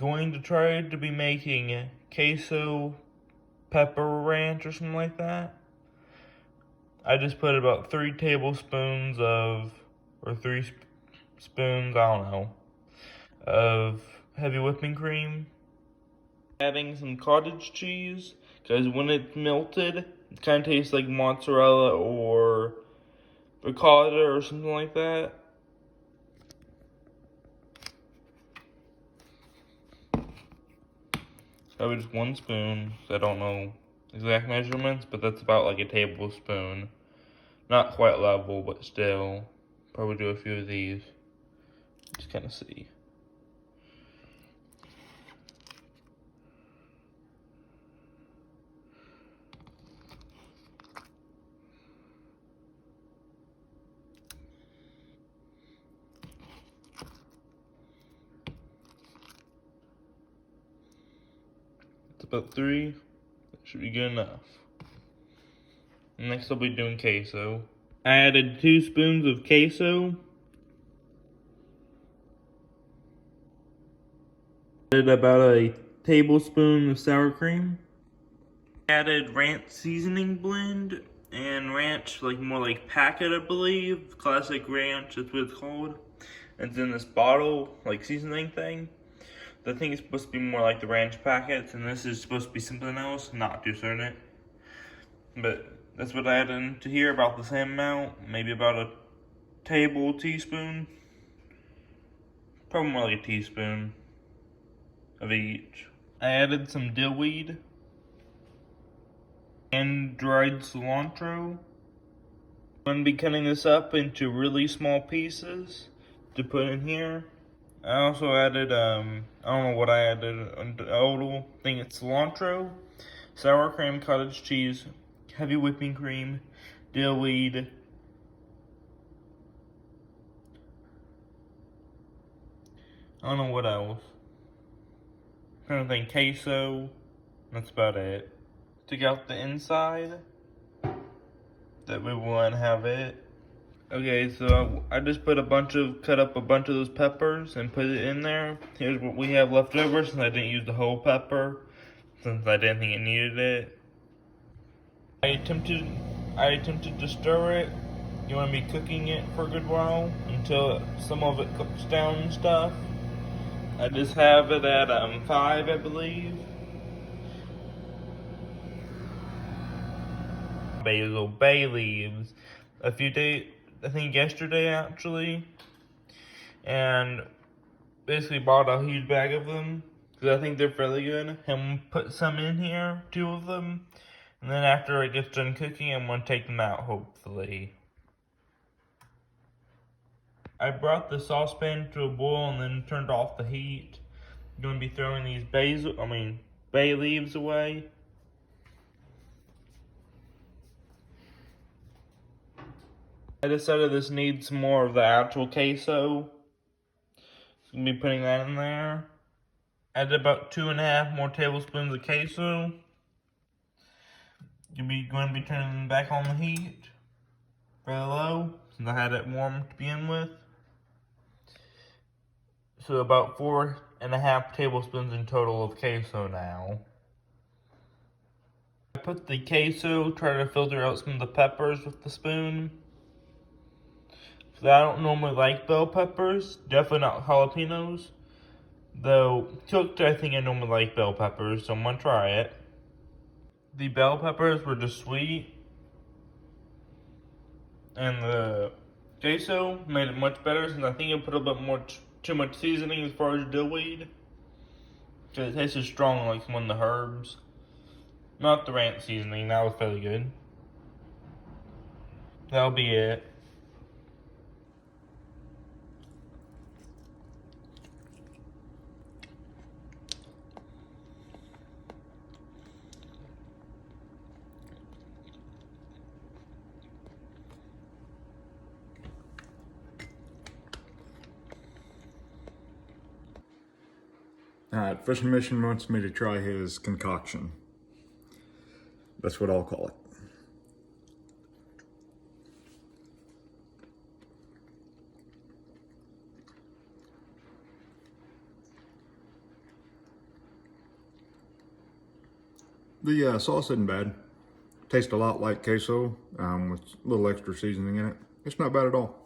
going to try to be making queso pepper ranch or something like that. I just put about 3 tablespoons of, or 3 spoons, I don't know, of heavy whipping cream. Adding some cottage cheese, because when it's melted, it kind of tastes like mozzarella or ricotta or something like that. Probably just 1 spoon. I don't know exact measurements, but that's about like a tablespoon. Not quite level, but still. Probably do a few of these. Just kind of see. It's about 3. That should be good enough. Next I'll be doing queso. I added 2 spoons of queso. Added about a tablespoon of sour cream. Added ranch seasoning blend and ranch, like more like packet, I believe. Classic ranch, that's what it's called. It's in this bottle, like seasoning thing. The thing is supposed to be more like the ranch packets, and this is supposed to be something else, not too certain. But that's what I added into here, about the same amount, maybe about a teaspoon. Probably more like a teaspoon of each. I added some dill weed and dried cilantro. I'm gonna be cutting this up into really small pieces to put in here. I also added, I don't know what I added, a total thing. It's cilantro, sour cream, cottage cheese, heavy whipping cream, dill weed, I don't know what else. I'm trying to think, queso, that's about it. Took out the inside, that we wouldn't have it. Okay, so I just cut up a bunch of those peppers and put it in there. Here's what we have left over since I didn't use the whole pepper, since I didn't think it needed it. I attempted to stir it. You want to be cooking it for a good while until some of it cooks down and stuff. I just have it at 5, I believe. Basil, bay leaves. A few days, I think yesterday actually, and basically bought a huge bag of them because I think they're fairly good. And put some in here, 2 of them, and then after it gets done cooking, I'm gonna take them out hopefully. I brought the saucepan to a boil and then turned off the heat. I'm gonna be throwing these bay leaves away. I decided this needs more of the actual queso. So I'm gonna be putting that in there. Add about 2.5 more tablespoons of queso. You're going to be turning back on the heat very low since I had it warm to begin with. So about 4.5 tablespoons in total of queso now. I put the queso, try to filter out some of the peppers with the spoon. So I don't normally like bell peppers, definitely not jalapenos. Though cooked, I think I normally like bell peppers, so I'm gonna try it. The bell peppers were just sweet, and the queso made it much better since I think I put a bit more too much seasoning as far as dill weed. Because it tasted strong like one of the herbs. Not the ranch seasoning, that was fairly good. That'll be it. Fishing Mission wants me to try his concoction. That's what I'll call it. The sauce isn't bad. Tastes a lot like queso with a little extra seasoning in it. It's not bad at all.